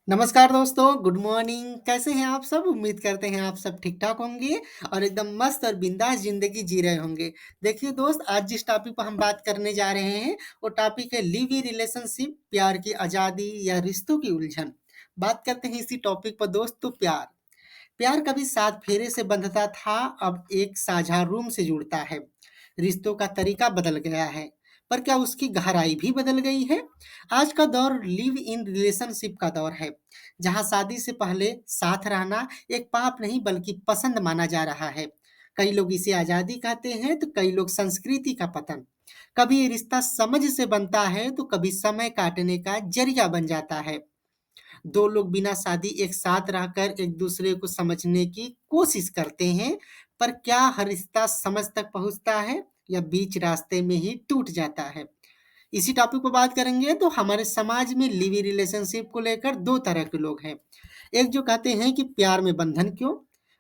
नमस्कार दोस्तों, good morning. कैसे हैं आप सब? उम्मीद करते हैं आप सब ठीक-ठाक होंगे और एकदम मस्त और बिंदास ज़िंदगी जी रहे होंगे। देखिए दोस्त, आज जिस टॉपिक पर हम बात करने जा रहे हैं, वो टॉपिक है लिव इन रिलेशनशिप, प्यार की आज़ादी या रिश्तों की उलझन। बात करते हैं इसी टॉपिक पर दोस्त, तो प्यार। प्यार कभी सात फेरे से बंधता था, अब एक साझा रूम से जुड़ता है। रिश्तों का तरीका बदल गया है, पर क्या उसकी गहराई भी बदल गई है? आज का दौर लिव इन रिलेशनशिप का दौर है, जहां शादी से पहले साथ रहना एक पाप नहीं बल्कि पसंद माना जा रहा है। कई लोग इसे आजादी कहते हैं, तो कई लोग संस्कृति का पतन। कभी ये रिश्ता समझ से बनता है, तो कभी समय काटने का जरिया बन जाता है। दो लोग बिना शादी एक साथ रहकर एक दूसरे को समझने की कोशिश करते हैं, पर क्या हर रिश्ता समझ तक पहुंचता है या बीच रास्ते में ही टूट जाता है? इसी टॉपिक पर बात करेंगे। तो हमारे समाज में लिव इन रिलेशनशिप को लेकर दो तरह के लोग हैं। एक जो कहते हैं कि प्यार में बंधन क्यों,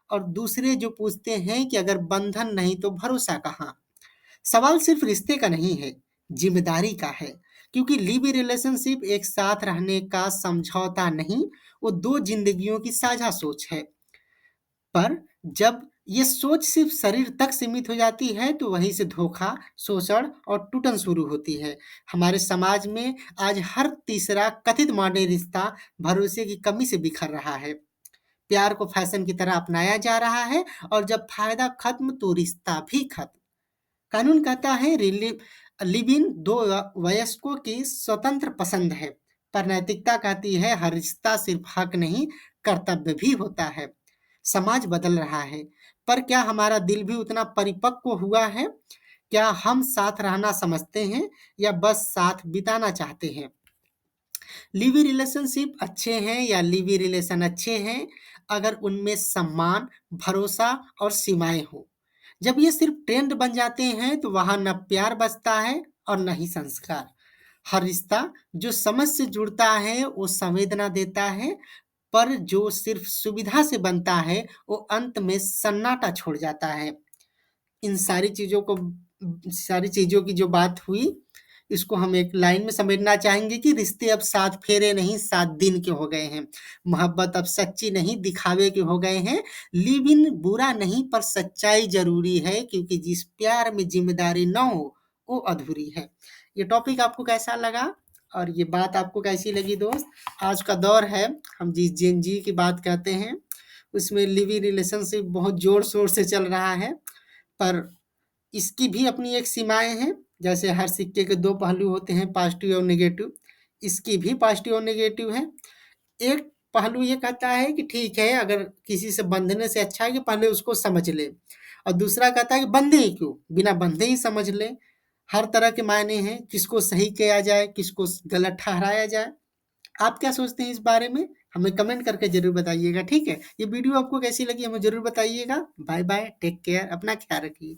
और दूसरे जो पूछते हैं कि अगर बंधन नहीं तो भरोसा कहाँ। सवाल सिर्फ रिश्ते का नहीं है, जिम्मेदारी का है। क्योंकि लिव इन रिलेशनशिप एक साथ रहने का समझौता नहीं, वो दो जिंदगियों की साझा सोच है। पर जब ये सोच सिर्फ शरीर तक सीमित हो जाती है, तो वहीं से धोखा, शोषण और टूटन शुरू होती है। हमारे समाज में आज हर तीसरा कथित मॉडर्न रिश्ता भरोसे की कमी से बिखर रहा है। प्यार को फैशन की तरह अपनाया जा रहा है, और जब फायदा खत्म तो रिश्ता भी खत्म। कानून कहता है लिव इन दो वयस्कों की स्वतंत्र पसंद है, पर नैतिकता कहती है हर रिश्ता सिर्फ हक नहीं, कर्तव्य भी होता है। समाज बदल रहा है, पर क्या हमारा दिल भी उतना परिपक्व हुआ है? क्या हम साथ रहना समझते हैं या बस साथ बिताना चाहते हैं? लिव इन रिलेशनशिप अच्छे हैं या लिव इन रिलेशन अच्छे हैं, अगर उनमें सम्मान, भरोसा और सीमाएं हो। जब ये सिर्फ ट्रेंड बन जाते हैं, तो वहां न प्यार बचता है और न ही संस्कार। हर रिश्ता जो समझ से जुड़ता है वो संवेदना देता है, पर जो सिर्फ सुविधा से बनता है वो अंत में सन्नाटा छोड़ जाता है। इन सारी चीज़ों की जो बात हुई, इसको हम एक लाइन में समेटना चाहेंगे कि रिश्ते अब 7 फेरे नहीं 7 दिन के हो गए हैं। मोहब्बत अब सच्ची नहीं दिखावे के हो गए हैं। लिव इन बुरा नहीं, पर सच्चाई ज़रूरी है, क्योंकि जिस प्यार में ज़िम्मेदारी ना हो, वो अधूरी है। ये टॉपिक आपको कैसा लगा और ये बात आपको कैसी लगी दोस्त? आज का दौर है, हम जिस जेन ज़ी की बात कहते हैं, उसमें लिव इन रिलेशनशिप बहुत ज़ोर-शोर से चल रहा है। पर इसकी भी अपनी एक सीमाएँ हैं, जैसे हर सिक्के के 2 पहलू होते हैं, पॉज़िटिव और नेगेटिव। इसकी भी पॉज़िटिव और नेगेटिव है। एक पहलू ये कहता है कि ठीक है, अगर किसी से बंधने से अच्छा है कि पहले उसको समझ ले, और दूसरा कहता है कि बंधे ही क्यों, बिना बंधे ही समझ ले। हर तरह के मायने हैं, किसको सही किया जाए, किसको गलत ठहराया जाए। आप क्या सोचते हैं इस बारे में? हमें कमेंट करके ज़रूर बताइएगा, ठीक है? ये वीडियो आपको कैसी लगी हमें ज़रूर बताइएगा। बाय बाय, टेक केयर, अपना ख्याल रखिए।